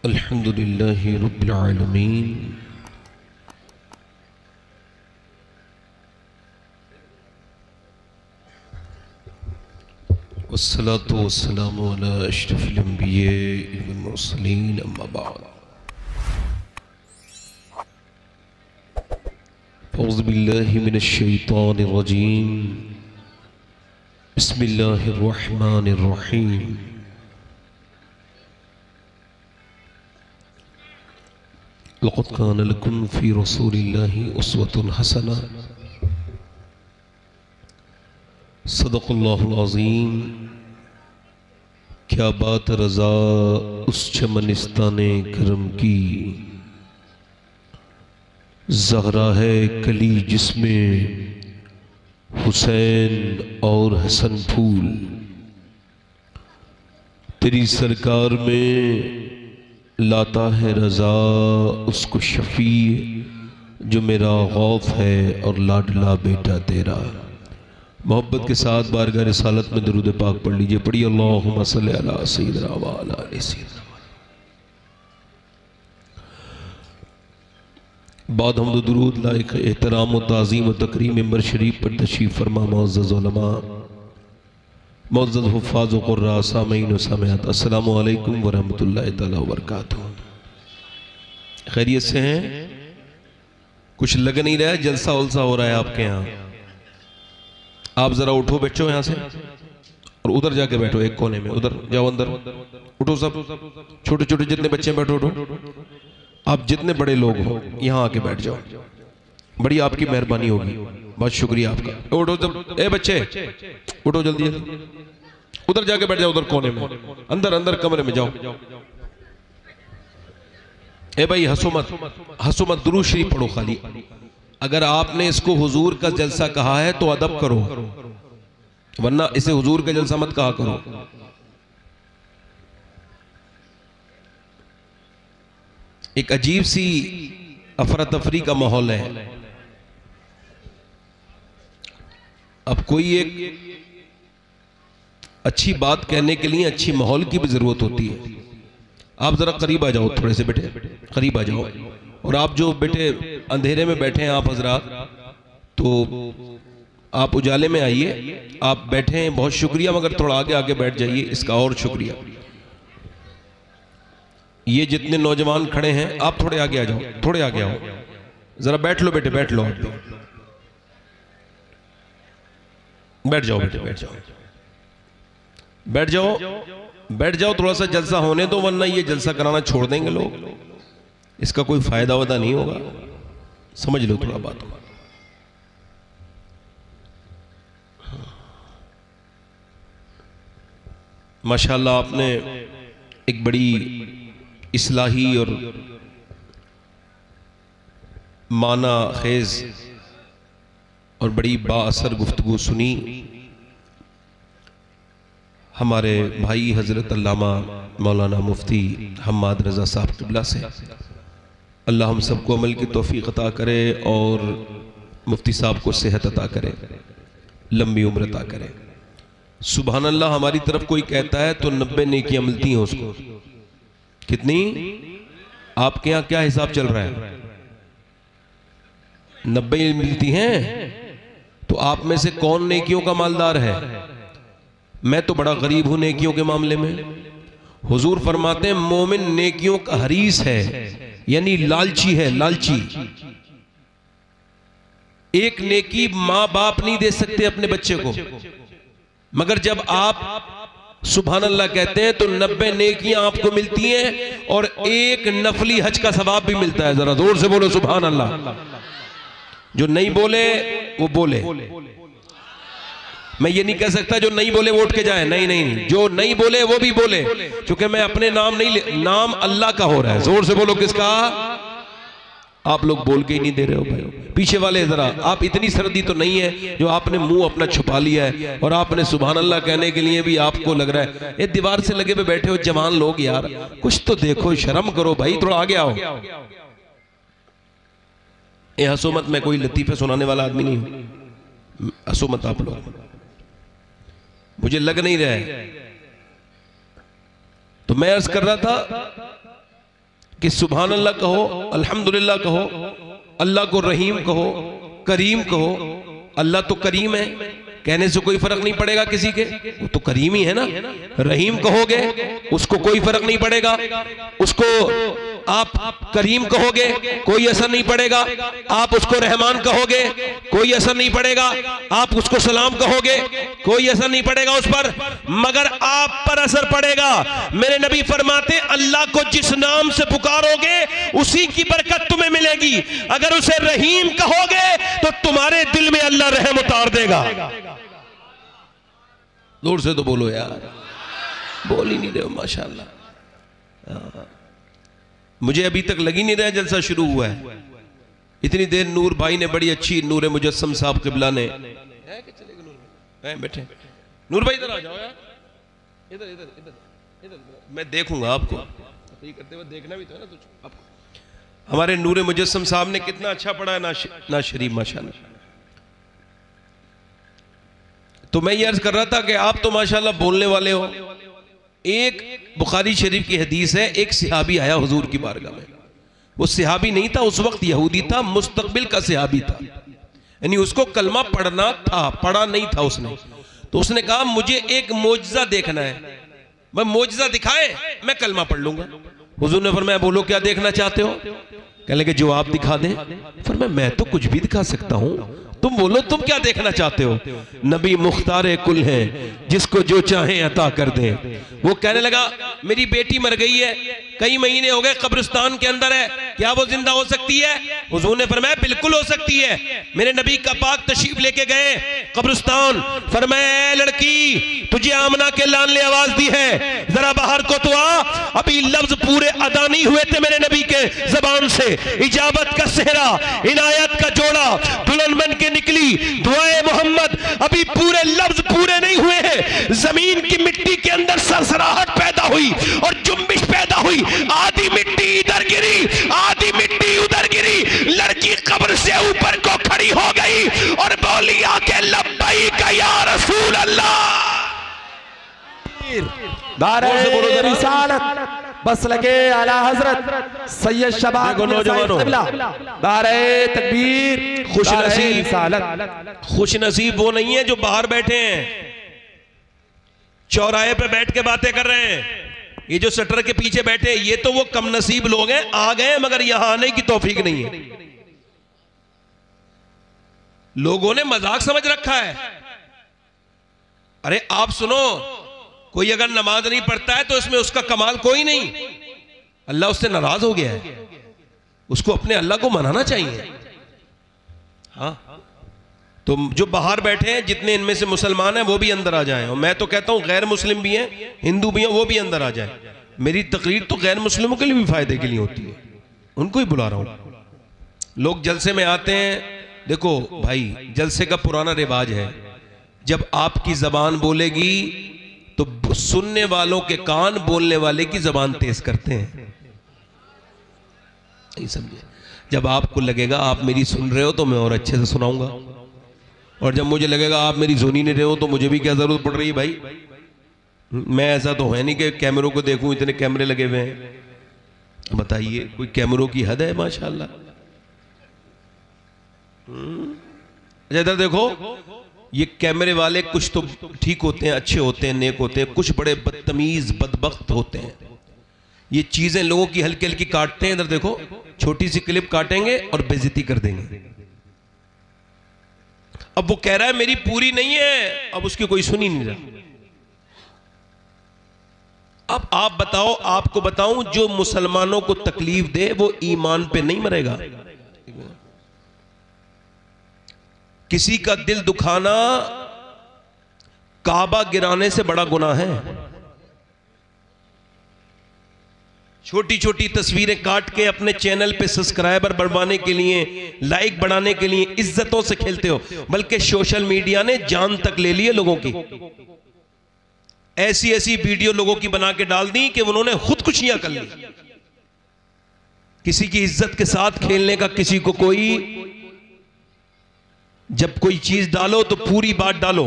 अल्हम्दुलिल्लाहि रब्बिल आलमीन वस्सलातु वस्सलामु अला अशरफिल अंबिया वल मुरसलीन अम्मा बाद औज़ु बिल्लाहि मिनश शैतानिर रजीम बिस्मिल्लाहिर रहमानिर रहीम लक़द कान लकुम फ़ी रसूलिल्लाहि उस्वतुन हसना सदक़ल्लाहुल अज़ीम। क्या बात रज़ा उस चमनिस्ताने करम की, ज़हरा है कली जिसमें हुसैन और हसन फूल। तेरी सरकार में लाता है रज़ा उसको शफ़ी जो मेरा गौफ है और लाडला बेटा तेरा। मोहब्बत के साथ बारगाह रिसालत में दरूद पाक पढ़ लीजिए। पढ़िए अल्लाहुम्मा सल्लि अला सय्यिदिना व अला आलि सय्यिदिना। बाद हम्द दुरूद लायक एहतराम व ताज़ीम व तकरीम मिंबर शरीफ पर तशरीफ़ फरमा मुअज़्ज़ज़ उलमा, मुअज़्ज़ज़ हुफ़्फ़ाज़ व क़ुर्रा, सामीईन व सामिआत, अस्सलामु अलैकुम व रहमतुल्लाहि तआला व बरकातुहू। खैरियत से हैं? कुछ लग नहीं रहा है, जलसा उलसा हो रहा है आपके यहाँ। आप जरा उठो, बैठो यहाँ से और उधर जाके बैठो एक कोने में, उधर जाओ अंदर। उठो सब, छोटे छोटे जितने बच्चे बैठो, उठो। आप जितने बड़े लोग हो यहाँ आके बैठ जाओ, बड़ी आपकी मेहरबानी होगी, बहुत शुक्रिया आपका। उठो सब, ए बच्चे उठो जल्दी जल्दी, उधर जाके बैठ जाओ, उधर कोने में, अंदर अंदर कमरे में जाओ। ए भाई हंसो मत, हंसो मत, दुरूद शरीफ पढ़ो खाली। अगर आपने इसको हुजूर का जलसा कहा है तो अदब करो, वरना इसे हुजूर का जलसा मत कहा करो। एक अजीब सी अफरा तफरी का माहौल है। अब कोई एक अच्छी बात कहने के लिए अच्छी माहौल की भी जरूरत होती है। आप जरा करीब आ जाओ, थोड़े से बेटे करीब आ जाओ। और आप जो बेटे अंधेरे में बैठे हैं आप हजरात, तो आप उजाले में आइए। आप बैठे हैं बहुत शुक्रिया, मगर थोड़ा आगे आगे बैठ जाइए, इसका और शुक्रिया। ये जितने नौजवान खड़े हैं आप थोड़े आगे आ जाओ, थोड़े आगे आओ, जरा बैठ लो बेटे, बैठ लो, बैठ जाओ बेटे, बैठ जाओ, बैठ जाओ, बैठ जाओ। थोड़ा सा जलसा होने दो, वरना ये जलसा कराना छोड़ देंगे लोग, इसका कोई फायदा वादा नहीं होगा। समझ लो थोड़ा बात। माशाल्लाह आपने एक बड़ी इस्लाही और माना खेज और बड़ी बाअसर गुफ्तगू सुनी। हमारे भाई हजरत अल्लामा मौलाना मुफ्ती हम्माद रज़ा साहब क़िबला से अल्लाह हम सबको अमल की तौफीक अता करे और मुफ्ती साहब को सेहत अता करे, लंबी उम्र अता करे। सुभान अल्लाह, हमारी तरफ कोई कहता है तो 90 नेकियां मिलती हैं उसको। कितनी? आपके यहाँ क्या हिसाब चल रहा है? 90 मिलती हैं। तो आप में से कौन नेकियों का मालदार है? मैं तो बड़ा गरीब हूं नेकियों के मामले में। हुजूर फरमाते हैं मोमिन नेकियों का हरीस है, यानी लालची है, लालची। एक नेकी मां बाप नहीं दे सकते अपने बच्चे को, मगर जब आप सुभान अल्लाह कहते हैं तो 90 नेकियां आपको मिलती हैं और एक नफली हज का सवाब भी मिलता है। जरा जोर से बोलो सुभान अल्लाह। जो नहीं बोले वो बोले, मैं ये नहीं कह सकता जो नहीं बोले वो उठ के जाए, नहीं नहीं नहीं, जो नहीं बोले वो भी बोले, क्योंकि मैं अपने नाम नहीं, नाम अल्लाह का हो रहा है। जोर से बोलो किसका? आप लोग बोल के ही नहीं दे रहे हो भाई। पीछे वाले जरा, आप इतनी सर्दी तो नहीं है जो आपने मुंह अपना छुपा लिया है और आपने सुभान अल्लाह कहने के लिए भी आपको लग रहा है ये दीवार से लगे पे बैठे हो जवान लोग, यार कुछ तो देखो, शर्म करो भाई, थोड़ा आगे आओ। ये हंसो मत, मैं कोई लतीफे सुनाने वाला आदमी नहीं हूं, हंसो मत आप लोग, मुझे लग नहीं रहा है। तो मैं अर्ज कर रहा था कि सुभान अल्लाह कहो, अल्हम्दुलिल्लाह कहो, अल्लाह को रहीम कहो, करीम कहो। अल्लाह तो करीम है, कहने से कोई फर्क नहीं पड़ेगा किसी के, वो तो करीम ही है ना। रहीम कहोगे उसको कोई फर्क नहीं पड़ेगा, उसको आप करीम कहोगे कोई असर नहीं पड़ेगा, आप उसको रहमान कहोगे कोई असर नहीं पड़ेगा, आप उसको सलाम कहोगे कोई असर नहीं पड़ेगा उस पर, मगर आप पर असर पड़ेगा। मेरे नबी फरमाते अल्लाह को जिस नाम से पुकारोगे उसी की बरकत तुम्हें मिलेगी। अगर उसे रहीम कहोगे तो तुम्हारे दिल में अल्लाह रहम उतार देगा। जोर से तो बोलो यार, बोल ही नहीं रहे हो माशाल्लाह। मुझे अभी तक लगी नहीं रहा जलसा शुरू हुआ है, इतनी देर नूर भाई ने बड़ी अच्छी, नूर मुजस्सम साहब किबला ने बैठे। नूर भाई इधर आ जाओ यार, इधर इधर इधर इधर, मैं देखूंगा आपको, ये करते हुए देखना भी तो है ना तुझको आपको। हमारे नूर मुजस्सम साहब ने कितना अच्छा पढ़ा है ना शरीफ माशाल्लाह। तो मैं ये अर्ज कर रहा था कि आप तो माशाल्लाह बोलने वाले हो। एक बुखारी शरीफ की हदीस है, एक सहाबी आया हुजूर की बारगाह में। वो सहाबी नहीं था उस वक्त, यहूदी था, मुस्तकबिल का सहाबी था, यानी उसको कलमा पढ़ना था, पढ़ा नहीं था उसने। तो उसने कहा मुझे एक मोजज़ा देखना है, मैं मोजज़ा दिखाए मैं कलमा पढ़ लूंगा। हुजूर ने फरमाया बोलो क्या देखना चाहते हो? कहने लगे जो आप दिखा दें। फरमाया मैं तो कुछ भी दिखा सकता हूं, तुम बोलो तुम क्या देखना चाहते हो? नबी मुख्तार कुल है, जिसको जो चाहे अता कर दे। वो कहने लगा मेरी बेटी मर गई है, कई महीने हो गए कब्रिस्तान के अंदर है, क्या वो जिंदा हो सकती है? हुजूर ने फरमाया बिल्कुल हो सकती है। मेरे नबी का पाक तशरीफ लेके गए कब्रिस्तान, फरमाया लड़की तुझे आमना के लान ने आवाज दी है, जरा बाहर को तो आ। अभी लफ्ज पूरे अदा नहीं हुए थे मेरे नबी के जबान से, इजाबत का सेहरा, इनायत का जोड़ा, दुल्हन बन के निकली, दुआए मोहम्मद, अभी पूरे लफ्ज पूरे नहीं हुए हैं, जमीन की मिट्टी के अंदर सरसराहट पैदा हुई और जुम्बिश पैदा हुई। आधी मिट्टी इधर गिरी, आधी मिट्टी उधर गिरी, लड़की कब्र से ऊपर को खड़ी हो गई और बोली आके लब्बैक या रसूल अल्लाह। दारे रिसालत बस लगे आला हजरत सैयद शबाब दारे तकबीर। खुश नसीब वो नहीं है जो बाहर बैठे हैं, चौराहे पे बैठ के बातें कर रहे हैं। ये जो शटर के पीछे बैठे ये तो वो कम नसीब लोग हैं, आ गए मगर यहां आने की तौफीक नहीं है। लोगों ने मजाक समझ रखा है। अरे आप सुनो, कोई अगर नमाज नहीं पढ़ता है तो इसमें उसका कमाल कोई नहीं, अल्लाह उससे नाराज हो गया है, उसको अपने अल्लाह को मनाना चाहिए। हाँ, तो जो बाहर बैठे हैं जितने इनमें से मुसलमान हैं वो भी अंदर आ जाएं, और मैं तो कहता हूं गैर मुस्लिम भी हैं, हिंदू भी हैं, वो भी अंदर आ जाएं। मेरी तकरीर तो गैर मुस्लिमों के लिए भी फायदे के लिए होती है, उनको ही बुला रहा हूं। लोग जलसे में आते हैं, देखो भाई जलसे का पुराना रिवाज है, जब आपकी जबान बोलेगी तो सुनने वालों के कान बोलने वाले की जबान तेज करते हैं, नहीं समझे? जब आपको लगेगा आप मेरी सुन रहे हो तो मैं और अच्छे से सुनाऊंगा, और जब मुझे लगेगा आप मेरी सुन ही नहीं रहे हो तो मुझे भी क्या जरूरत पड़ रही है भाई। मैं ऐसा तो है नहीं कि कैमरों को देखूं, इतने कैमरे लगे हुए हैं, बताइए कोई कैमरों की हद है? माशाल्लाह। अच्छा इधर देखो, ये कैमरे वाले कुछ तो ठीक होते हैं, अच्छे होते हैं, नेक होते हैं, कुछ बड़े बदतमीज बदबख्त होते हैं। ये चीजें लोगों की हल्की हल्की काटते हैं। इधर देखो, छोटी सी क्लिप काटेंगे और बेइज्जती कर देंगे। अब वो कह रहा है मेरी पूरी नहीं है, अब उसकी कोई सुन ही नहीं रहा। अब आप बताओ, आपको बताऊं, जो मुसलमानों को तकलीफ दे वो ईमान पे नहीं मरेगा। किसी का दिल दुखाना काबा गिराने से बड़ा गुनाह है। छोटी छोटी तस्वीरें काट के अपने चैनल पे सब्सक्राइबर बढ़वाने के लिए, लाइक बढ़ाने के लिए इज्जतों से खेलते हो, बल्कि सोशल मीडिया ने जान तक ले ली है लोगों की। ऐसी ऐसी वीडियो लोगों की बना के डाल दी कि उन्होंने खुदकुशियां कर ली। किसी की इज्जत के साथ खेलने का किसी को कोई, जब कोई चीज डालो तो पूरी बात डालो,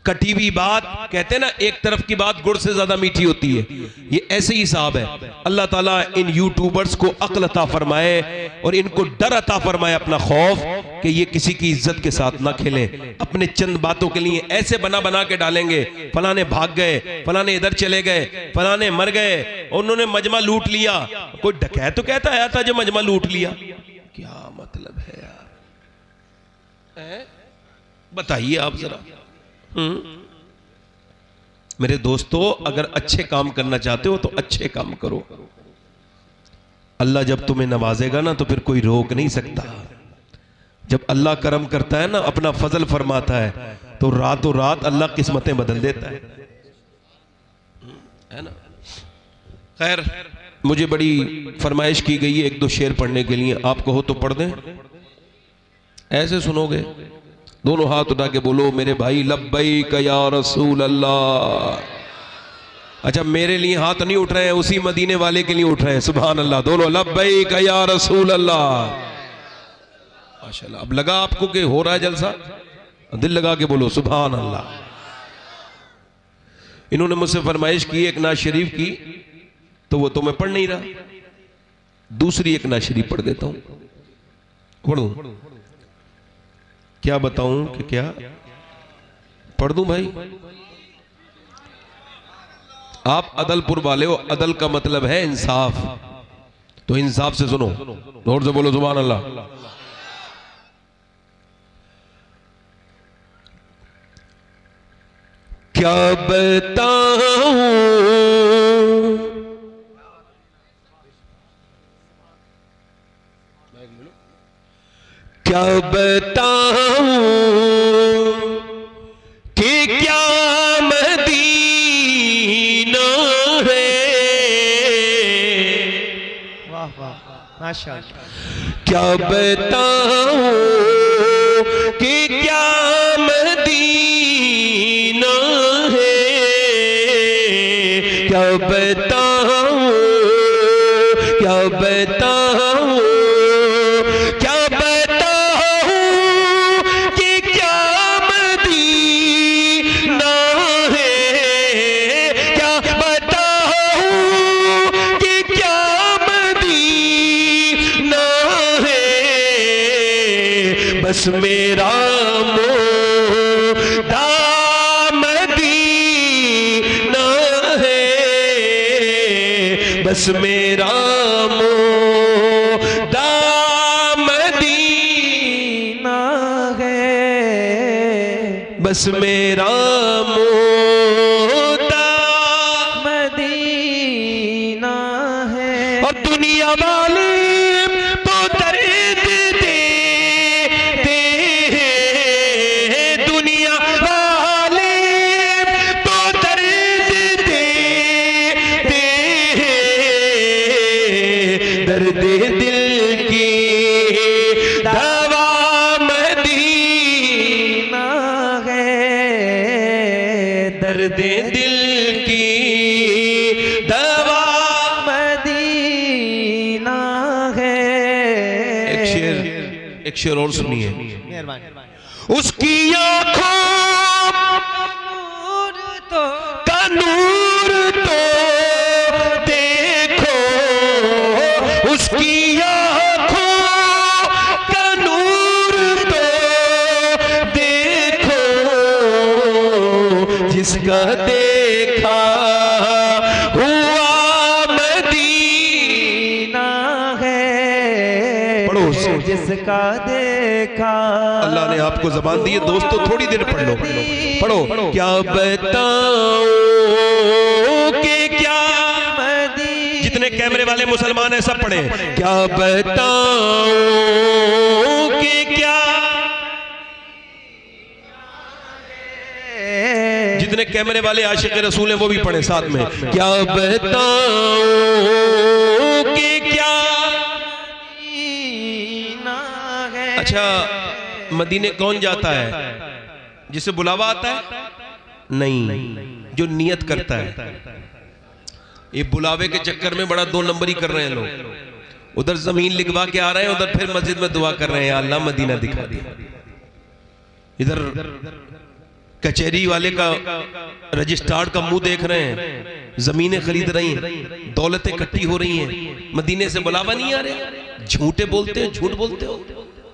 कटी हुई बात कहते हैं ना, एक तरफ की बात गुड़ से ज्यादा मीठी होती है, ये ऐसे ही हिसाब है। अल्लाह ताला इन यूट्यूबर्स को अक्ल अता फरमाए और इनको डर अता फरमाए, अपना खौफ, कि ये किसी की इज्जत के साथ ना खेलें। अपने चंद बातों के लिए ऐसे बना बना के डालेंगे, फलाने भाग गए, फलाने इधर चले गए, फलाने मर गए, उन्होंने मजमा लूट लिया। कोई डकैत तो कहता आया था जो मजमा लूट लिया, क्या मतलब है यार, बताइए आप जरा। मेरे दोस्तों, अगर अच्छे काम करना चाहते हो तो अच्छे काम करो। अल्लाह जब तुम्हें नवाजेगा ना तो फिर कोई रोक नहीं सकता। जब अल्लाह करम करता है ना, अपना फजल फरमाता है, तो रातों रात अल्लाह किस्मतें बदल देता है ना। खैर, मुझे बड़ी फरमाइश की गई है एक दो शेर पढ़ने के लिए, आप कहो तो पढ़ दें। ऐसे सुनोगे, दोनों हाथ उठा के बोलो मेरे भाई, लब्बैक या रसूल अल्लाह। अच्छा, मेरे लिए हाथ नहीं उठ रहे हैं, उसी मदीने वाले के लिए उठ रहे हैं। सुभान अल्लाह, दोनों लब्बैक या रसूल अल्लाह। माशाल्लाह, अब लगा आपको कि हो रहा है जलसा, दिल लगा के बोलो सुभान अल्लाह। इन्होंने मुझसे फरमाइश की एक नाज शरीफ की, तो वो तो मैं पढ़ नहीं रहा, दूसरी एक नाज शरीफ पढ़ देता हूं। पढ़ूं? क्या बताऊं कि क्या पढ़ दूं भाई? आप अदलपुर वाले हो, अदल का मतलब है इंसाफ, तो इंसाफ से सुनो, जोर से बोलो सुभान अल्लाह। क्या बताऊं, क्या बताऊं कि क्या मदीना है। वाह वाह माशाअल्लाह। क्या बताऊं कि क्या मदीना है। क्या बताऊं, क्या बताऊं, बस मेरा मोदा मदीना है, बस मेरा मोदा मदीना है, बस मेरा मोदा मदीना है। और दुनिया वाले तो दर्द दर्द दिल की दवा मदीना है, दर्द दिल की दवा मदीना है। एक शेर और सुनिए। मेहरबानी। उसकी आँखों का नूर तो देखो, उसकी आँखों का नूर तो देखो, जिसका देखा हुआ मदीना है, पढ़ो जिसका देखा। अल्लाह ने आपको जबान दी है दोस्तों, थोड़ी देर पढ़ लो, पढ़ो। क्या बताऊं कि क्या, जितने कैमरे वाले मुसलमान हैं सब पढ़े। क्या बताऊं कि क्या, जितने कैमरे वाले आशिक रसूल हैं वो भी पढ़े साथ में। क्या बताऊं कि क्या। अच्छा, मदीने कौन जाता है? जिसे बुलावा आता है? नहीं, जो नियत करता है। ये बुलावे के चक्कर में बड़ा दो नंबर ही कर रहे हैं लोग। उधर जमीन लिखवा के आ रहे हैं, उधर फिर मस्जिद में दुआ कर रहे हैं, अल्लाह मदीना दिखा दिया। इधर कचहरी वाले का रजिस्ट्रार का मुंह देख रहे हैं, जमीनें खरीद रही हैं, दौलतें इकट्ठी हो रही हैं, मदीने से बुलावा नहीं आ रहे, झूठे बोलते हो, झूठ बोलते हो,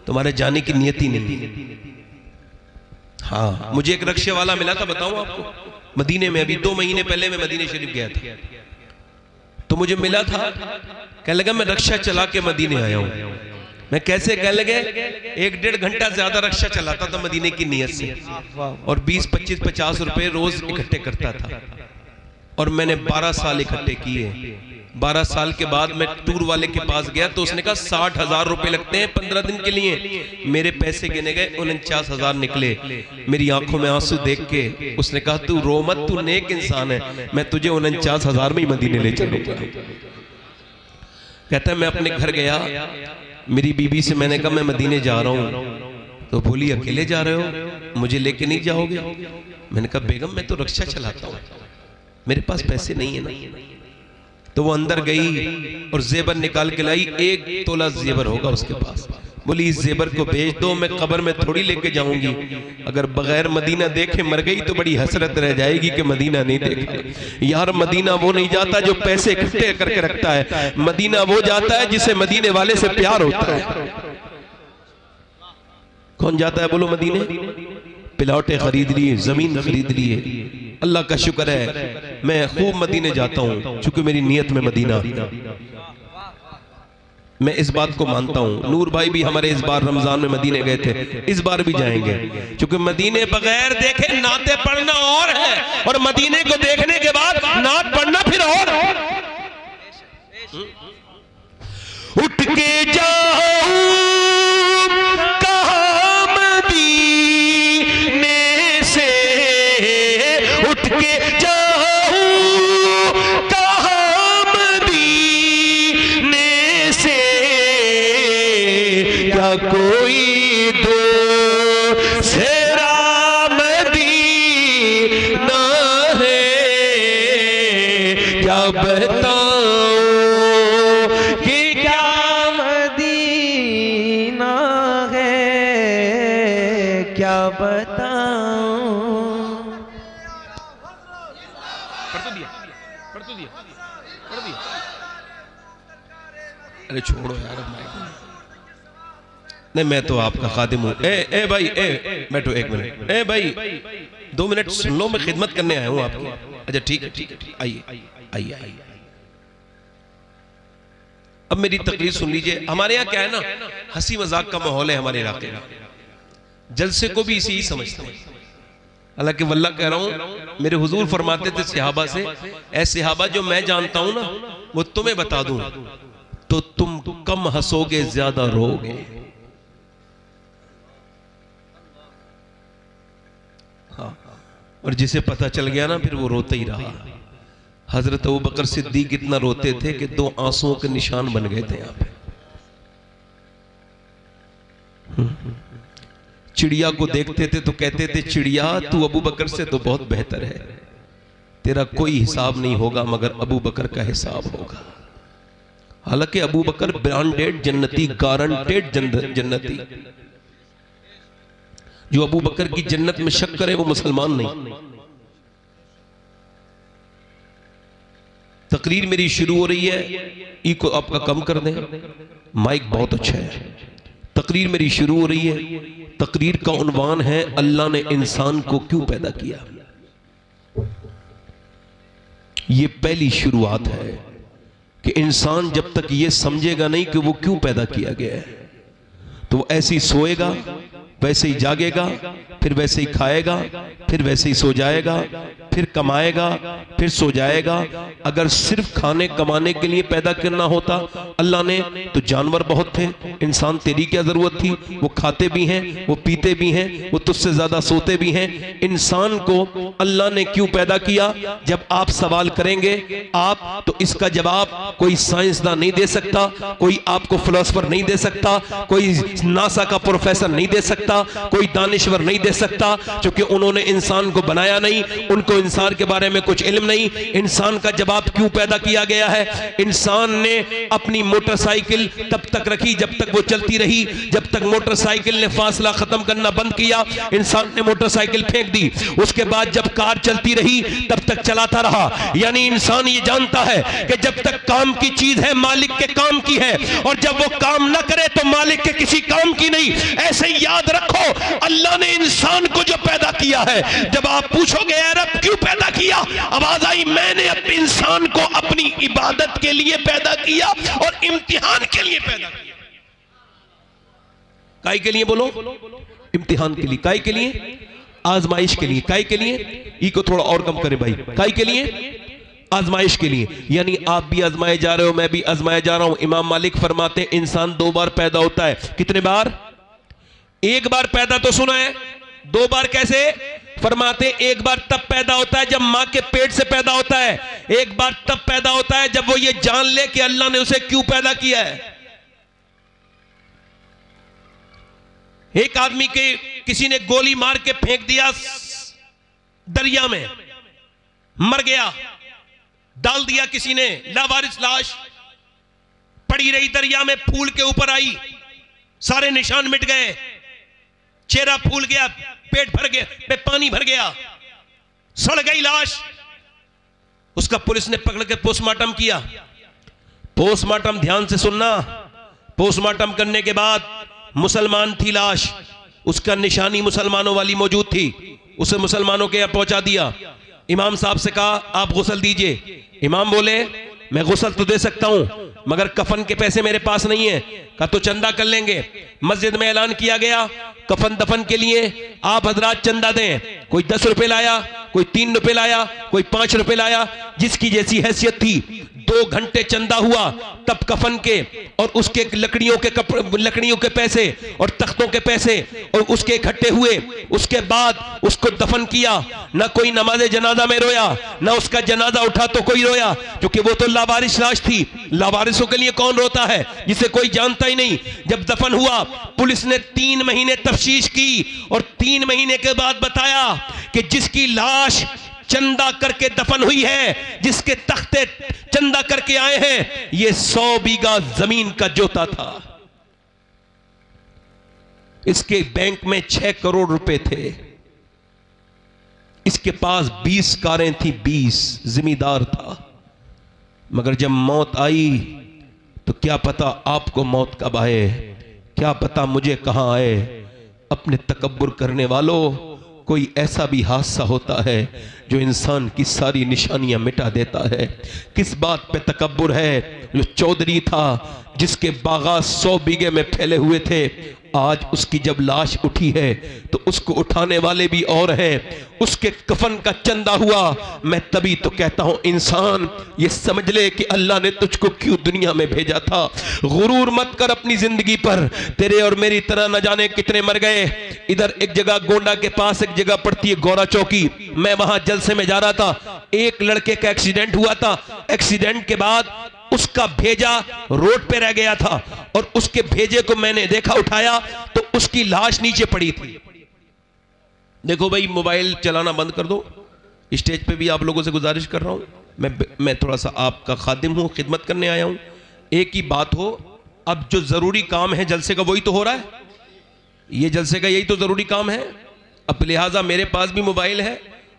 तुम्हारे जाने की नियत ही नहीं। हाँ, मुझे एक रक्शे वाला मिला था, बताऊं आपको, मदीने में। अभी 2 महीने पहले मैं मदीने शरीफ गया था, तो मुझे मिला था, कहने लगा मैं रक्शा चला के मदीने आया हूं। मैं कैसे? कहने लगे 1-1.5 घंटा ज्यादा रक्शा चलाता था मदीने की नियत से, और 20, 25, 50 रुपए रोज इकट्ठे करता था, और मैंने 12 साल इकट्ठे किए। 12 साल के बाद मैं टूर वाले के पास गया तो उसने कहा 60,000 रुपए लगते हैं 15 दिन के लिए। मेरे पैसे गिने गए, 49,000 निकले। मेरी आंखों में आंसू देख के उसने कहा तू रो मत, तू नेक इंसान है, मैं तुझे 49,000 में ही मदीने ले चलूंगा। कहता है मैं अपने घर गया, मेरी बीबी से मैंने कहा मैं मदीने जा रहा हूं, तो बोली अकेले जा रहे हो, मुझे लेके नहीं जाओगे? मैंने कहा बेगम मैं तो रक्षा चलाता हूं, मेरे पास पैसे नहीं है ना। तो वो अंदर गई और जेबर निकाल के लाई, 1 तोला जेबर होगा उसके पास। बोली इस जेबर को भेज दो, मैं कब्र में थोड़ी लेके जाऊंगी, अगर बगैर मदीना देखे मर गई तो बड़ी हसरत रह जाएगी कि मदीना नहीं देखा। यार मदीना वो नहीं जाता जो पैसे इकट्ठे करके रखता है, मदीना वो जाता है जिसे मदीने वाले से प्यार होता है। कौन जाता है बोलो मदीने? प्लॉटें खरीद लिए, जमीन खरीद लिए। अल्लाह का शुक्र है मैं खूब मदीने जाता हूं, चूंकि मेरी नियत में मदीना। मैं इस बात को मानता हूं। नूर भाई भी हमारे इस बार रमजान में मदीने गए थे, इस बार भी जाएंगे, क्योंकि मदीने बगैर देखे नाते पढ़ना और है, और मदीने को देखने के बाद नात पढ़ना फिर और। उठ के जाऊं कहां मदीने से, उठ के जाऊं कहां मदीने से, क्या कोई दूसरा मदीना है, क्या बताऊं कि क्या मदीना है, क्या बताऊं। अरे छोड़ो यार, नहीं मैं तो आपका खादिम हूं। ए भाई, बैठो 1 मिनट। ए भाई 2 मिनट सुन लो, मैं खिदमत करने आया हूं आपकी। अच्छा ठीक है, आइए आइए। अब मेरी तकरीर सुन लीजिए। हमारे यहाँ क्या है ना, हंसी मजाक का माहौल है हमारे इलाके में, जलसे को भी इसी ही समझते हैं। हालांकि वल्लाह कह रहा हूं, मेरे हुजूर फरमाते थे सहाबा से, ऐ सहाबा जो मैं जानता हूं ना वो तुम्हें बता दूं तो तुम कम हंसोगे ज्यादा रोगे। हाँ, और जिसे पता चल गया ना फिर वो रोते ही रहा। हजरत अबू बकर सिद्दीक इतना रोते थे कि 2 आंसुओं के निशान बन गए थे यहाँ पे। चिड़िया को देखते थे तो कहते थे चिड़िया तू अबू बकर से तो बहुत बेहतर है, तेरा कोई हिसाब नहीं होगा मगर अबू बकर का हिसाब होगा। हालांकि अबू बकर ब्रांडेड जन्नती, गारंटेड जन्नती। जो अबू बकर की जन्नत में शक करे वो मुसलमान नहीं। तकरीर मेरी शुरू हो रही है, ई को आपका कम कर दें, माइक बहुत अच्छा है। तकरीर मेरी शुरू हो रही है, तकरीर का उन्वान है अल्लाह ने इंसान को क्यों पैदा किया। ये पहली शुरुआत है कि इंसान जब तक ये समझेगा नहीं कि वो क्यों पैदा किया गया है, तो वो ऐसे ही सोएगा, वैसे ही जागेगा, फिर वैसे ही खाएगा, फिर वैसे ही सो जाएगा, फिर कमाएगा, फिर सो जाएगा। अगर सिर्फ खाने कमाने के लिए पैदा करना होता अल्लाह ने तो जानवर बहुत थे, इंसान तेरी क्या जरूरत थी। वो खाते भी हैं, वो पीते भी हैं, वो तुझसे ज्यादा सोते भी हैं। इंसान को अल्लाह ने क्यों पैदा किया, जब आप सवाल करेंगे आप तो इसका जवाब कोई साइंसदान नहीं दे सकता, कोई आपको फिलोसोफर नहीं दे सकता, कोई नासा का प्रोफेसर नहीं दे सकता, कोई दानिश्वर नहीं दे सकता, क्योंकि उन्होंने इंसान को बनाया नहीं, उनको इंसान के बारे में कुछ इल्म नहीं। इंसान का जवाब क्यों पैदा किया गया है? इंसान ने अपनी मोटरसाइकिल तब तक रखी जब तक वो चलती रही। जब तक मोटरसाइकिल ने फासला खत्म करना बंद किया, इंसान ने मोटरसाइकिल फेंक दी। उसके बाद जब कार चलती रही तब तक चलाता रहा। यानी इंसान ये जानता है कि जब तक काम की चीज है मालिक के काम की है, और जब वो काम ना करे तो मालिक के किसी काम की नहीं। ऐसे याद रखो, अल्लाह ने इंसान को जो पैदा किया है, जब आप पूछोगे यार रब क्यों पैदा किया, आवाज आई मैंने अपने इंसान को अपनी इबादत के लिए पैदा किया और इम्तिहान के लिए पैदा किया। काई के लिए बोलो? इम्तिहान के लिए। काई के लिए? आजमाइश के लिए। काई के लिए? ई को थोड़ा और कम करें भाई। काई के लिए? आजमाइश के लिए। यानी आप भी आजमाए जा रहे हो, मैं भी आजमाया जा रहा हूं। इमाम मालिक फरमाते इंसान 2 बार पैदा होता है। कितने बार? 1 बार पैदा तो सुना है, 2 बार कैसे? फरमाते 1 बार तब पैदा होता है जब मां के पेट से पैदा होता है। 1 बार तब पैदा होता है जब वो ये जान ले कि अल्लाह ने उसे क्यों पैदा किया है। एक आदमी के किसी ने गोली मार के फेंक दिया दरिया में, मर गया। डाल दिया किसी ने, लावारिस लाश पड़ी रही दरिया में, फूल के ऊपर आई, सारे निशान मिट गए, चेहरा फूल गया, पेट भर गया, पानी भर गया, सड़ गई लाश। उसका पुलिस ने पकड़ के पोस्टमार्टम किया। पोस्टमार्टम ध्यान से सुनना, पोस्टमार्टम करने के बाद मुसलमान थी लाश, उसका निशानी मुसलमानों वाली मौजूद थी, उसे मुसलमानों के यहां पहुंचा दिया। इमाम साहब से कहा आप गुस्ल दीजिए। इमाम बोले मैं गुस्ल तो दे सकता हूं मगर कफन के पैसे मेरे पास नहीं है। कहा तो चंदा कर लेंगे। मस्जिद में ऐलान किया गया कफन दफन के लिए आप हजरात चंदा दें। कोई 10 रुपए लाया, कोई 3 रुपए लाया, कोई 5 रुपए लाया, जिसकी जैसी हैसियत थी। 2 घंटे चंदा हुआ तब कफन के और उसके लकड़ियों के पैसे और तख्तों के पैसे और उसके इकट्ठे हुए। उसके बाद उसको दफन किया। ना कोई नमाज जनाजा में रोया, ना उसका जनाजा उठा तो कोई रोया, क्योंकि वो तो लावारिस लाश थी। लावारिसों के लिए कौन रोता है? जिसे कोई जानता ही नहीं। जब दफन हुआ पुलिस ने 3 महीने तफ्तीश की और 3 महीने के बाद बताया कि जिसकी लाश चंदा करके दफन हुई है, जिसके तख्ते चंदा करके आए हैं, ये 100 बीघा जमीन का जोता था। इसके बैंक में 6 करोड़ रुपए थे। इसके पास 20 कारें थी, 20 जिम्मेदार था। मगर जब मौत आई तो क्या पता आपको मौत कब आए, क्या पता मुझे कहां आए। अपने तकब्बुर करने वालों, कोई ऐसा भी हादसा होता है जो इंसान की सारी निशानियां मिटा देता है। किस बात पे तकब्बुर है? जो चौधरी था जिसके बागात 100 बीघे में फैले हुए थे, आज उसकी जब लाश उठी है तो उसको उठाने वाले भी और हैं। उसके कफन का चंदा हुआ। मैं तभी तो कहता हूं इंसान ये समझ ले कि अल्लाह ने तुझको क्यों दुनिया में भेजा था। गुरूर मत कर अपनी जिंदगी पर। तेरे और मेरी तरह न जाने कितने मर गए। इधर एक जगह गोंडा के पास एक जगह पड़ती है गौरा चौकी, मैं वहां जलसे में जा रहा था। एक लड़के का एक्सीडेंट हुआ था। एक्सीडेंट के बाद उसका भेजा रोड पे रह गया था और उसके भेजे को मैंने देखा, उठाया तो उसकी लाश नीचे पड़ी थी। देखो भाई, मोबाइल चलाना बंद कर दो। स्टेज पे भी आप लोगों से गुजारिश कर रहा हूं, मैं थोड़ा सा आपका खादिम हूं, खिदमत करने आया हूं। एक ही बात हो, अब जो जरूरी काम है जलसे का वही तो हो रहा है। ये जलसे का यही तो जरूरी काम है। अब लिहाजा मेरे पास भी मोबाइल है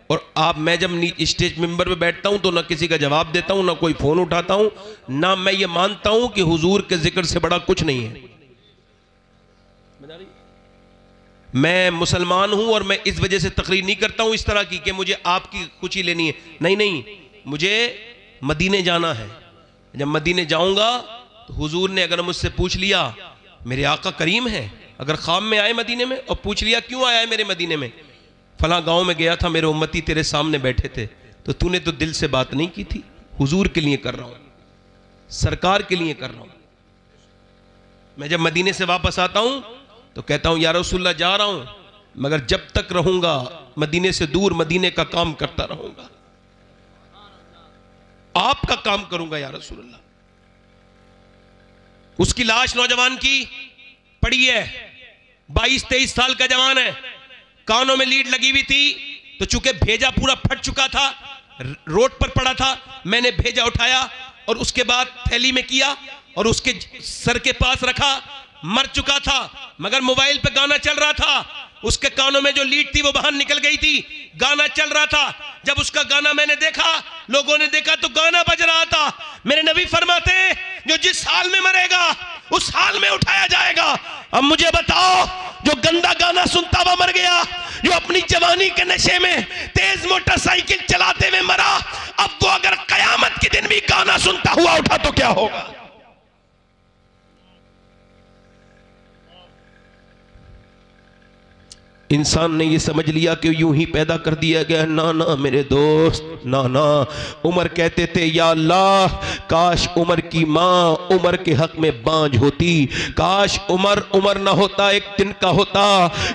और मैं जब स्टेज मेंबर पे बैठता हूं तो ना किसी का जवाब देता हूं, ना कोई फोन उठाता हूं, ना मैं ये मानता हूं कि हुजूर के जिक्र से बड़ा कुछ नहीं है। मैं मुसलमान हूं और मैं इस वजह से तकरीर नहीं करता हूं इस तरह की कि मुझे आपकी कुछ ही लेनी है। नहीं, मुझे मदीने जाना है। जब मदीने जाऊंगा तो हुजूर ने अगर मुझसे पूछ लिया, मेरे आका करीम है, अगर ख्वाब में आए मदीने में और पूछ लिया क्यों आया है मेरे मदीने में, फला गांव में गया था, मेरे उम्मती तेरे सामने बैठे थे, तो तूने तो दिल से बात नहीं की थी। हुजूर के लिए कर रहा हूं, सरकार के लिए कर रहा हूं। मैं जब मदीने से वापस आता हूं तो कहता हूं या रसूलल्लाह जा रहा हूं, मगर जब तक रहूंगा मदीने से दूर मदीने का काम करता रहूंगा, आपका काम करूंगा या रसूलल्लाह। उसकी लाश नौजवान की पड़ी है, 22-23 साल का जवान है, कानों में लीड लगी हुई थी, तो चूंकि भेजा पूरा फट चुका था, रोड पर पड़ा था, मैंने भेजा उठाया और उसके बाद थैली में किया और उसके सर के पास रखा। मर चुका था मगर मोबाइल पे गाना चल रहा था, उसके कानों में जो लीड थी वो बाहर निकल गई थी, गाना चल रहा था। जब उसका गाना मैंने देखा, लोगों ने देखा तो गाना बज रहा था। मेरे नबी फरमाते हैं जो जिस हाल में मरेगा उस हाल में उठाया जाएगा। अब मुझे बताओ, जो गंदा गाना सुनता हुआ मर गया, जो अपनी जवानी के नशे में तेज मोटरसाइकिल चलाते हुए मरा, अब वो अगर कयामत के दिन भी गाना सुनता हुआ उठा तो क्या होगा? इंसान ने ये समझ लिया कि यूं ही पैदा कर दिया गया। ना ना मेरे दोस्त, ना ना। उमर कहते थे या अल्लाह, काश उमर की माँ उमर के हक में बांझ होती, काश उमर ना होता, एक दिन का होता।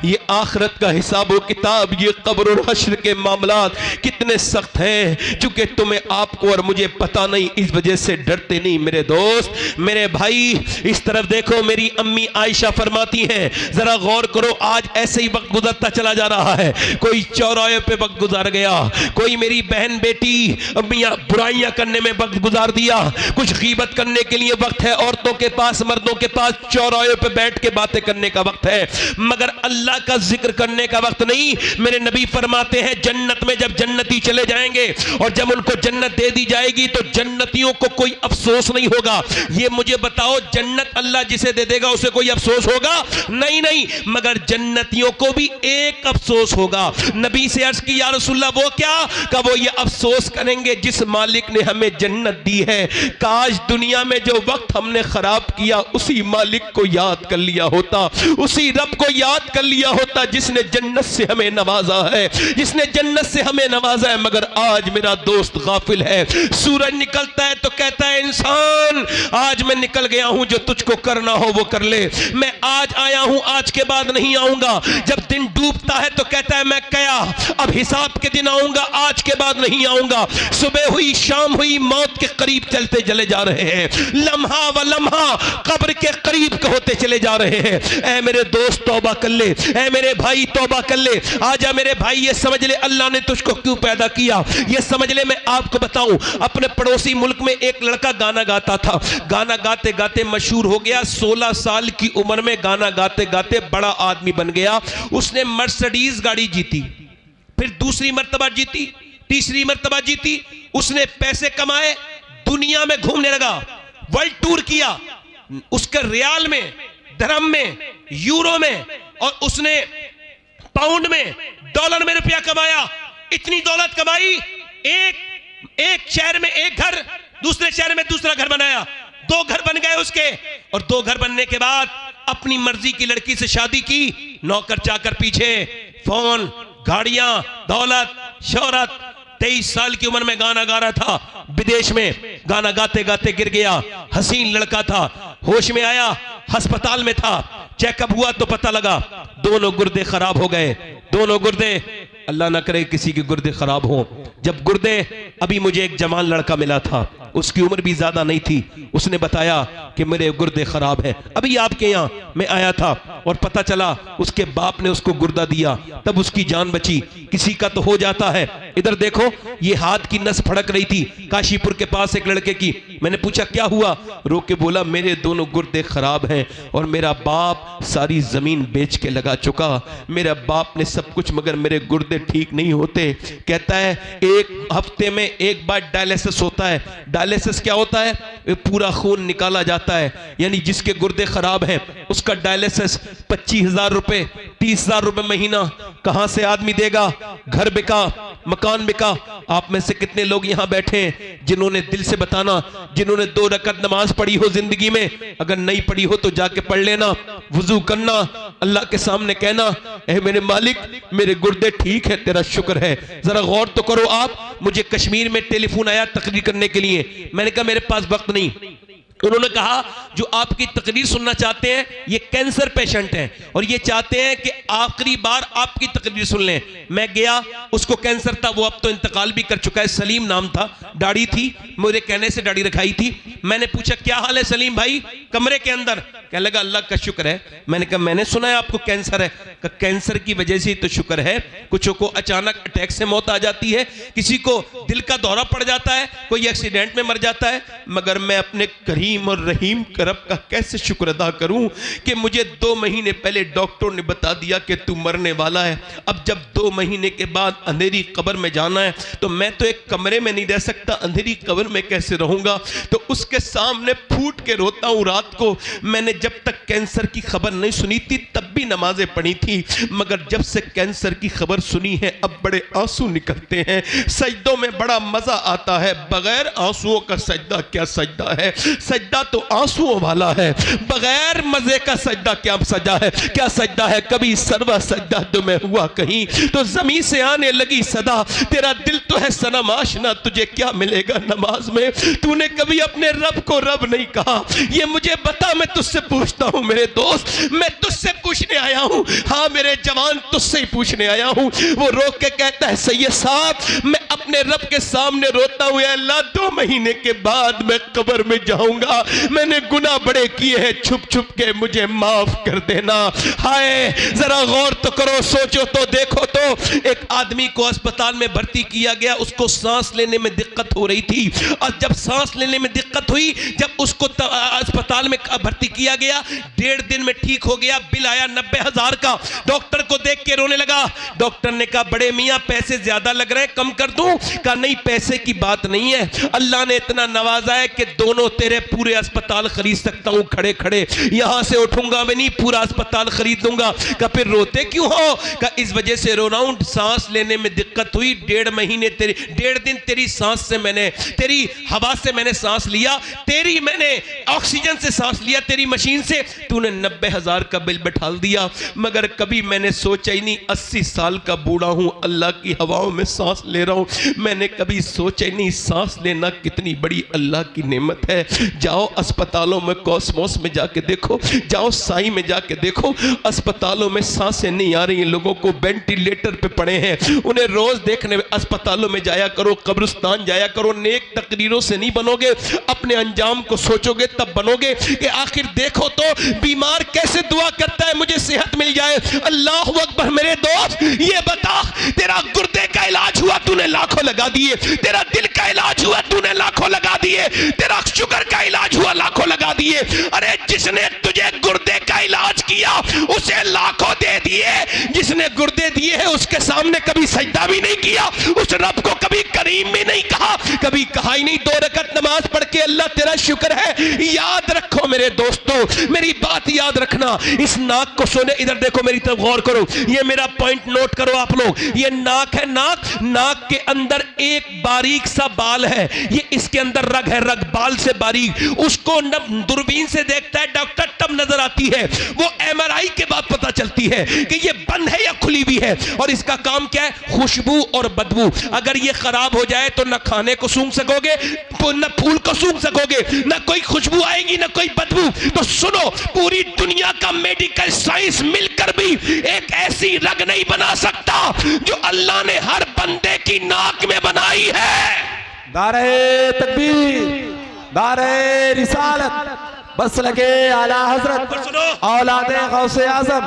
ये आखिरत का हिसाब व किताब, ये कब्र और हश्र के मामलात कितने सख्त हैं, चूंकि तुम्हें आपको और मुझे पता नहीं, इस वजह से डरते नहीं। मेरे दोस्त, मेरे भाई, इस तरफ देखो, मेरी अम्मी आयशा फरमाती हैं, जरा गौर करो, आज ऐसे ही वक्त गुजरता चला जा रहा है। कोई चौराहे पे वक्त गुजार गया, कोई मेरी बहन बेटी अम्मियां बुराइयां करने में वक्त गुजार दिया, कुछ गीबत करने के लिए वक्त है औरतों के पास, मर्दों के पास, चौराहे पे बैठ के बातें करने का वक्त है, मगर अल्लाह का जिक्र करने का वक्त नहीं। मेरे नबी फरमाते हैं जन्नत में जब जन्नती चले जाएंगे और जब उनको जन्नत दे दी जाएगी तो जन्नतियों को कोई अफसोस नहीं होगा। ये मुझे बताओ, जन्नत अल्लाह जिसे दे देगा उसे कोई अफसोस होगा? नहीं नहीं, मगर जन्नतियों को भी एक अफसोस होगा। नबी से अर्ज की या रसूलल्लाह, वो क्या? का वो ये अफसोस करेंगे जिस मालिक ने हमें जन्नत दी है, काश दुनिया में जो वक्त हमने खराब किया उसी मालिक को याद कर लिया होता, उसी रब को याद कर लिया होता जिसने जन्नत से हमें नवाजा है, जिसने जन्नत से हमें नवाजा है। मगर आज मेरा दोस्त गाफिल है। सूरज निकलता है तो कहता है इंसान आज मैं निकल गया हूं, जो तुझको करना हो वो कर ले, मैं आज आया हूं, आज के बाद नहीं आऊंगा। जब दिन डूबता है तो कहता है मैं गया, अब हिसाब के दिन आऊंगा, आज के बाद नहीं आऊंगा। सुबह हुई, शाम हुई, मौत के करीब चलते चले जा रहे हैं, लम्हा व लम्हा कब्र के करीब होते चले जा रहे हैं। ऐ मेरे दोस्त तौबा कर ले, ऐ मेरे भाई तौबा कर ले। आजा मेरे भाई, ये समझ ले अल्लाह ने तुझको क्यों पैदा किया, ये समझ ले। मैं आपको बताऊं, अपने पड़ोसी मुल्क में एक लड़का गाना गाता था, गाना गाते गाते मशहूर हो गया। 16 साल की उम्र में गाना गाते गाते बड़ा आदमी बन गया। उसने मर्सिडीज गाड़ी जीती, फिर दूसरी मर्तबा जीती, तीसरी मर्तबा जीती। उसने पैसे कमाए, दुनिया में घूमने लगा, वर्ल्ड टूर किया। उसके रियाल में, धर्म में, यूरो में और उसने पाउंड में, डॉलर में रुपया कमाया। इतनी दौलत कमाई, एक शहर में एक घर, दूसरे शहर में दूसरा घर बनाया, 2 घर बन गए उसके। और 2 घर बनने के बाद अपनी मर्जी की लड़की से शादी की, नौकर चाकर पीछे, फोन, गाड़ियां, दौलत, शोहरत। 23 साल की उम्र में गाना गा रहा था, विदेश में गाना गाते गाते गिर गया। हसीन लड़का था, होश में आया, अस्पताल में था, चेकअप हुआ तो पता लगा दोनों गुर्दे खराब हो गए। दोनों गुर्दे, अल्लाह ना करे किसी के गुर्दे खराब हो। जब गुर्दे, अभी मुझे एक जवान लड़का मिला था, उसकी उम्र भी ज्यादा नहीं थी, उसने बताया कि मेरे गुर्दे खराब हैं। अभी आपके यहाँ मैं आया था और पता चला उसके बाप ने उसको गुर्दा दिया, तब उसकी जान बची। किसी का तो हो जाता है। इधर देखो, ये हाथ की नस फड़क रही थी काशीपुर के पास एक लड़के की। मैंने पूछा क्या हुआ, रो के बोला मेरे दोनों गुर्दे खराब हैं और मेरा बाप सारी जमीन बेच के लगा चुका। मेरा बाप ने सब कुछ, मगर मेरे गुर्दे ठीक नहीं होते। कहता है 1 हफ्ते में 1 बार डायलिसिस होता है। डायलिसिस क्या होता है? पूरा खून निकाला जाता है, यानी जिसके गुर्दे खराब हैं उसका डायलिसिस 25,000 रुपए, 30,000 रुपए महीना कहां से आदमी देगा? घर बिका, मकान बिका। आप में से कितने लोग यहां बैठे हैं जिन्होंने दिल से बताना, जिन्होंने 2 रकअत नमाज पढ़ी हो जिंदगी में? अगर नहीं पढ़ी हो तो जाके पढ़ लेना, वुजू करना, अल्लाह के सामने कहना ऐ मेरे मालिक मेरे गुर्दे ठीक है, तेरा शुक्र है। जरा गौर तो करो आप। मुझे कश्मीर में टेलीफोन आया तकरीर करने के लिए, मैंने कहा मेरे पास वक्त नहीं। उन्होंने कहा जो आपकी तकरीर सुनना चाहते हैं ये कैंसर पेशेंट हैं और ये चाहते हैं कि आखिरी बार आपकी तकरीर सुन लें। मैं गया, उसको कैंसर था, वो अब तो इंतकाल भी कर चुका है, सलीम नाम था, दाढ़ी थी, मेरे कहने से दाढ़ी रखाई थी। मैंने पूछा क्या हाल है सलीम भाई? कमरे के अंदर। कहने लगा अल्लाह का शुक्र है। मैंने कहा मैंने सुना है आपको कैंसर है। कहा कैंसर की वजह से तो शुक्र है, कुछ को अचानक अटैक से मौत आ जाती है, किसी को दिल का दौरा पड़ जाता है, कोई एक्सीडेंट में मर जाता है, मगर मैं अपने करीम और रहीम रब का कैसे शुक्र अदा करूं कि मुझे 2 महीने पहले डॉक्टर ने बता दिया कि तू मरने वाला है। अब जब 2 महीने के बाद अंधेरी कब्र में जाना है तो मैं तो एक कमरे में नहीं रह सकता, अंधेरी कब्र में कैसे रहूंगा। तो उसके सामने फूट के रोता हूं रात को। मैंने जब तक कैंसर की खबर नहीं सुनी थी तब भी नमाजें पढ़ी थी, मगर जब से कैंसर की खबर सुनी है अब बड़े आंसू निकलते हैं। सजदों में बड़ा मजा आता है, बगैर आंसुओं का सजदा क्या सजदा है। सजदा तो आंसुओं वाला है, बगैर मजे का सजदा क्या सजा है, क्या सजदा है। कभी सरवा सजदा तुम्हें हुआ कहीं तो जमीन से आने लगी सदा, तेरा दिल तो है सनम आशना तुझे क्या मिलेगा नमाज में। तूने कभी अपने रब को रब नहीं कहा, ये मुझे बता, मैं तुझसे पूछता हूं मेरे दोस्त, मैं तुझसे पूछने आया हूं। हाँ मेरे जवान तुझसे ही पूछने आया हूं। वो रो के कहता है सैयद साहब मैं अपने रब के सामने रोता हूं, अल्लाह 2 महीने के बाद मैं कब्र में जाऊंगा, मैंने गुनाह बड़े किए हैं, छुप छुप के मुझे माफ कर देना। हाय जरा गौर तो करो, सोचो तो देखो तो। एक आदमी को अस्पताल में भर्ती किया गया, उसको सांस लेने में दिक्कत हो रही थी, और जब सांस लेने में दिक्कत हुई, जब उसको अस्पताल में भर्ती किया गया, 1.5 दिन में ठीक हो गया। बिल आया 90,000 का। डॉक्टर को देख के रोने लगा। डॉक्टर ने कहा बड़े मियां पैसे ज्यादा लग रहे हैं, कम कर दूं? कहा नहीं पैसे की बात नहीं है, अल्लाह ने इतना नवाजा है कि दोनों तेरे पूरे अस्पताल खरीद सकता हूं, खड़े खड़े यहां से उठूंगा मैं नहीं, पूरा अस्पताल खरीद दूंगा। कहा फिर रोते क्यों हो? कहा इस वजह से रो रहा हूं, सांस लेने में दिक्कत हुई, 1.5 महीने तेरी 1.5 दिन तेरी सांस से मैंने, तेरी हवा से मैंने सांस लिया, तेरी मैंने ऑक्सीजन से सांस लिया, तेरी मशीन से। तूने 90,000 का बिल बैठा दिया, मगर कभी मैंने सोचा ही नहीं, 80 साल का बूढ़ा हूं, अल्लाह की हवाओं में सांस ले रहा हूं, मैंने कभी सोचा ही नहीं सांस लेना कितनी बड़ी अल्लाह की नेमत है। जाओ अस्पतालों में, कॉस्मोस में जाके देखो, जाओ साई में जाके देखो, अस्पतालों में सांसें नहीं आ रही हैं, लोगों को वेंटिलेटर पे पड़े हैं, उन्हें रोज देखने अस्पतालों में जाया करो, कब्रिस्तान जाया करो। नेक तकरीरों से नहीं बनोगे, अपने अंजाम को सोचोगे तब बनोगे कि आखिर देखो तो बीमार कैसे दुआ करता है मुझे सेहत मिल जाए। अल्लाह अकबर। मेरे दोस्त ये बता, तेरा गुर्दे का इलाज हुआ तूने लाखों लगा दिए, तेरा दिल का इलाज हुआ तूने लाखों लगा दिए, तेरा शुगर का इलाज हुआ लाखों लगा दिए। अरे जिसने तुझे गुर्दे का इलाज किया उसे लाखों दे दिए, जिसने गुर्दे दिए हैं उसके सामने कभी सजदा भी नहीं किया, उस रब को कभी करीम भी नहीं कहा, कभी कहा ही नहीं 2 रकत नमाज पढ़ के अल्लाह तेरा शुक्र है। याद रखो मेरे दोस्तों, मेरी बात याद रखना। इस नाक को सुने, इधर देखो मेरी तरफ गौर करो, ये मेरा पॉइंट नोट करो आप लोग। ये नाक है, नाक, नाक के अंदर एक बारीक सा बाल है, ये इसके अंदर रग है, रग बाल से बारीक, उसको दूरबीन से देखता है डॉक्टर तब नजर आती है, वो MRI के बाद पता चलती है कि ये बंद है या खुली भी है। और इसका काम क्या है? खुशबू और बदबू। अगर ये खराब हो जाए तो न खाने को सूंघ सकोगे, न फूल को सूंघ सकोगे, न कोई खुशबू आएगी न कोई बदबू। तो सुनो, पूरी दुनिया का मेडिकल साइंस मिलकर भी एक ऐसी रग नहीं बना सकता जो अल्लाह ने हर बंदे की नाक में बनाई है। नारे तकबीर, नारे रिसालत, बस लगे आला हजरत औलादे गौसे आजम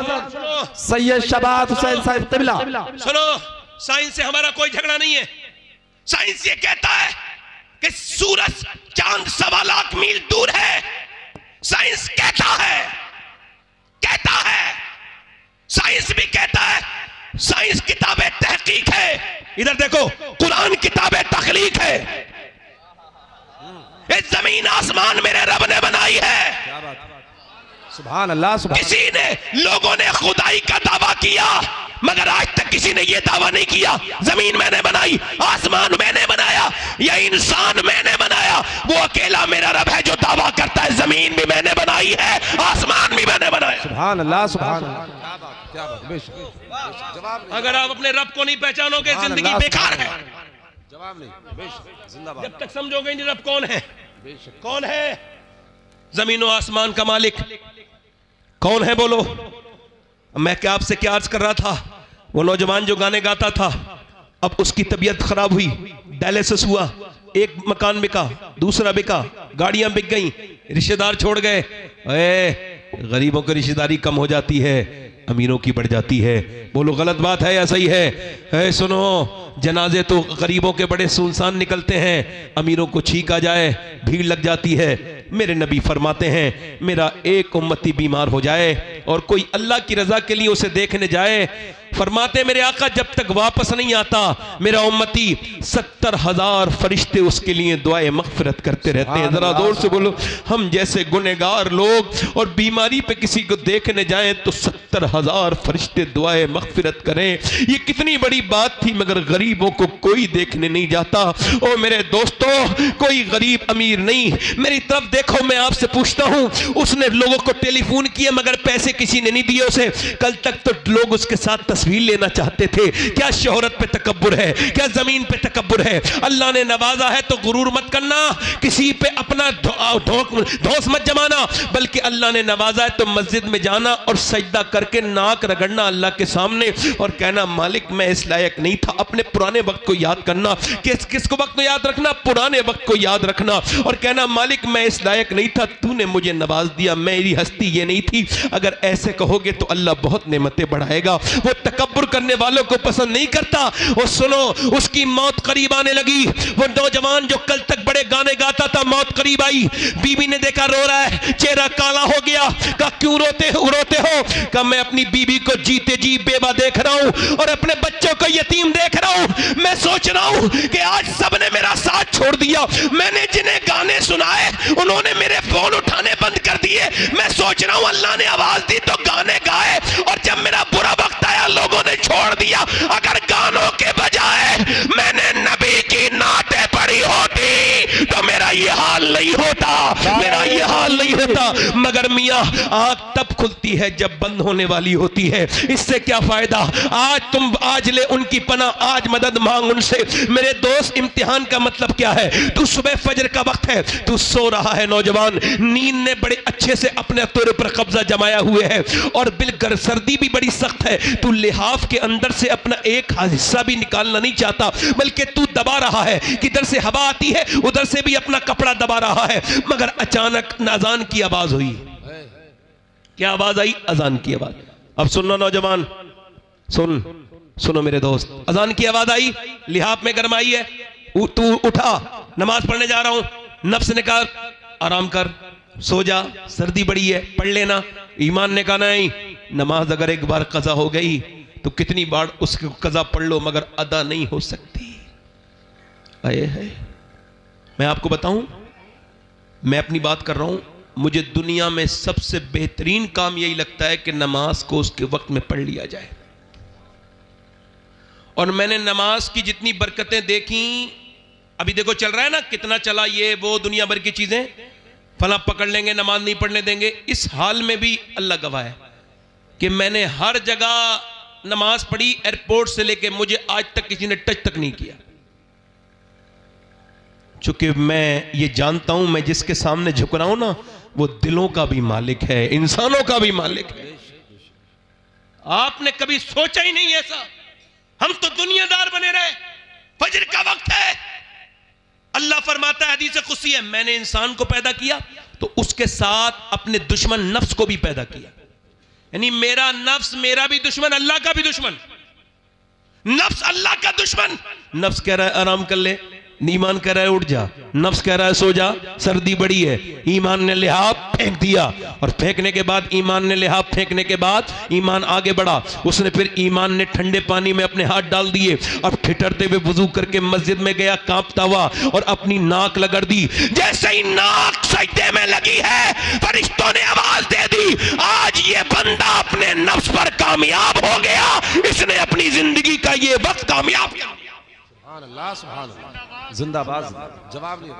सैयद शबात हुसैन साहिब क़िबला। सुनो, साइंस से हमारा कोई झगड़ा नहीं है। साइंस ये कहता है कि सूरज चांद 1.25 लाख मील दूर है। साइंस कहता है, साइंस भी कहता है, साइंस किताबें तहकीक है। इधर देखो, कुरान किताबें तखलीक है। ये जमीन आसमान मेरे रब ने बनाई है। सुभान अल्लाह, सुभान। किसी ने, लोगों ने खुदाई का दावा किया, मगर आज तक किसी ने यह दावा नहीं किया जमीन मैंने बनाई, आसमान मैंने बनाया, या इंसान मैंने बनाया। वो अकेला मेरा रब है जो दावा करता है जमीन भी मैंने बनाई है, आसमान भी मैंने बनाया। सुभान अल्लाह, सुभान अल्लाह। अगर आप अपने रब को नहीं पहचानोगे जिंदगी बेकार है। जवाब नहीं, जिंदाबाद। जब तक समझोगे नहीं रब कौन है, कौन है जमीन और आसमान का मालिक, कौन है बोलो। मैं क्या आपसे क्या अर्ज कर रहा था, वो नौजवान जो गाने गाता था, अब उसकी तबीयत खराब हुई, डायलिसिस हुआ, एक मकान बिका, दूसरा बिका, गाड़ियां बिक गई, रिश्तेदार छोड़ गए। गरीबों की रिश्तेदारी कम हो जाती है, अमीरों की बढ़ जाती है। बोलो गलत बात है या सही है? सुनो, जनाजे तो गरीबों के बड़े सुनसान निकलते हैं, अमीरों को छींक आ जाए भीड़ लग जाती है। मेरे नबी फरमाते हैं मेरा एक उम्मती बीमार हो जाए और कोई अल्लाह की रजा के लिए उसे देखने जाए, फरमाते मेरे आका जब तक वापस नहीं आता मेरा उम्मती 70,000 फरिश्ते उसके लिए दुआए मगफिरत करते रहते हैं। जरा जोर से बोलो, हम जैसे गुनहगार लोग और बीमारी पे किसी को देखने जाएं तो 70,000 फरिश्ते दुआए मगफिरत करें। ये कितनी बड़ी बात थी, मगर गरीबों को कोई देखने नहीं जाता। ओ मेरे दोस्तों, कोई गरीब अमीर नहीं, मेरी तरफ देखो, मैं आपसे पूछता हूं, उसने लोगों को टेलीफोन किया मगर पैसे किसी ने नहीं दिए उसे। कल तक तो लोग उसके साथ तस्वीर लेना चाहते थे। क्या शोहरत पे तकब्बुर है? क्या जमीन पे तकब्बुर है? अल्लाह ने नवाजा है तो गुरूर मत करना, किसी पे अपना धौंस मत जमाना, बल्कि अल्लाह ने नवाजा है तो मस्जिद में जाना और सजदा करके नाक रगड़ना अल्लाह के सामने और कहना मालिक मैं इस लायक नहीं था। अपने पुराने वक्त को याद करना। किसको वक्त को याद रखना? पुराने वक्त को याद रखना और कहना मालिक मैं इस लायक नहीं था, तूने मुझे नवाज दिया, मेरी हस्ती ये नहीं थी। अगर ऐसे कहोगे तो अल्लाह बहुत नेमतें बढ़ाएगा। वो तकब्बुर करने वालों को पसंद नहीं करता। वो सुनो, उसकी मौत करीब आने लगी। वो नौजवान जो कल तक बड़े गाने गाता था, मौत करीब आई। बीवी ने देखा रो रहा है, चेहरा काला हो गया। कहा क्यों रोते हो? कहा मैं अपनी बीवी को जीते जी बेवा देख रहा हूं और अपने बच्चों को यतीम देख रहा हूं। मैं सोच रहा हूं कि आज सबने मेरा साथ छोड़ दिया। मैंने जिन्हें गाने सुनाए उन्होंने मेरे फोन उठाने बंद कर दिए। मैं सोच रहा हूं अल्लाह ने आवाज दी तो गाने गाए और जब मेरा बुरा वक्त आया लोगों ने छोड़ दिया। अगर गानों के बजाय मैंने नबी की नाते पढ़ी होती तो मेरा ये हाल नहीं होता, मेरा ये हाल नहीं होता। मगर मियां, आंख तब खुलती है जब बंद होने वाली होती है। इससे क्या फायदा? आज ले उनकी पनाह, आज मदद मांग उनसे। मेरे दोस्त, इम्तिहान का मतलब क्या है? तू सुबह फजर का वक्त है, तू सो रहा है नौजवान, नींद ने बड़े अच्छे से अपने तेरे पर कब्जा जमाया हुए है और बिल्कुल सर्दी भी बड़ी सख्त है। तू लिहाफ के अंदर से अपना एक हिस्सा भी निकालना नहीं चाहता, बल्कि तू दबा रहा है। किधर से हवा आती है उधर से भी अपना कपड़ा दबा रहा है। मगर अचानक अजान की आवाज हुई। क्या आवाज आई? अजान की आवाज। अब सुनो नौजवान, सुनो मेरे दोस्त, अजान की आवाज आई, लिहाफ में गरमाई है, तू उठा, नमाज पढ़ने जा रहा हूं। नफ्स ने कहा आराम कर, सो जा, सर्दी बड़ी है, पढ़ लेना। ईमान ने कहा नहीं, नमाज अगर एक बार कज़ा हो गई तो कितनी बार उसको कज़ा पढ़ लो मगर अदा नहीं हो सकती। आए है, मैं आपको बताऊं, मैं अपनी बात कर रहा हूं, मुझे दुनिया में सबसे बेहतरीन काम यही लगता है कि नमाज को उसके वक्त में पढ़ लिया जाए। और मैंने नमाज की जितनी बरकतें देखी, अभी देखो चल रहा है ना, कितना चला ये वो दुनिया भर की चीजें, फला पकड़ लेंगे, नमाज नहीं पढ़ने देंगे। इस हाल में भी अल्लाह गवाह है कि मैंने हर जगह नमाज पढ़ी, एयरपोर्ट से लेके मुझे आज तक किसी ने टच तक नहीं किया। चूंकि मैं ये जानता हूं, मैं जिसके सामने झुक रहा हूं ना, वो दिलों का भी मालिक है, इंसानों का भी मालिक है। आपने कभी सोचा ही नहीं ऐसा। हम तो दुनियादार बने रहे। फजर का वक्त है, अल्लाह फरमाता है हदीस कुदसी है, मैंने इंसान को पैदा किया तो उसके साथ अपने दुश्मन नफ्स को भी पैदा किया। यानी मेरा नफ्स मेरा भी दुश्मन, अल्लाह का भी दुश्मन। नफ्स अल्लाह का दुश्मन। नफ्स कह रहा है आराम कर ले, ईमान कह रहा है उठ जा। नफ्स कह रहा है सो जा, सर्दी बड़ी है। ईमान ने लिहाफ फेंक दिया और फेंकने के बाद, ईमान ने लिहाफ फेंकने के बाद ईमान आगे बढ़ा। उसने फिर ईमान ने ठंडे पानी में अपने हाथ डाल दिए और ठिठरते हुए वुजू करके मस्जिद में गया, कांपता हुआ, और अपनी नाक लगड़ दी। जैसे ही नाक सजदे में लगी है, फरिश्तों ने आवाज दे दी, आज ये बंदा अपने नफ्स पर कामयाब हो गया, इसने अपनी जिंदगी का ये वक्त कामयाब किया। जिंदाबाद। जवाब नहीं।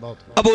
बहुत। अब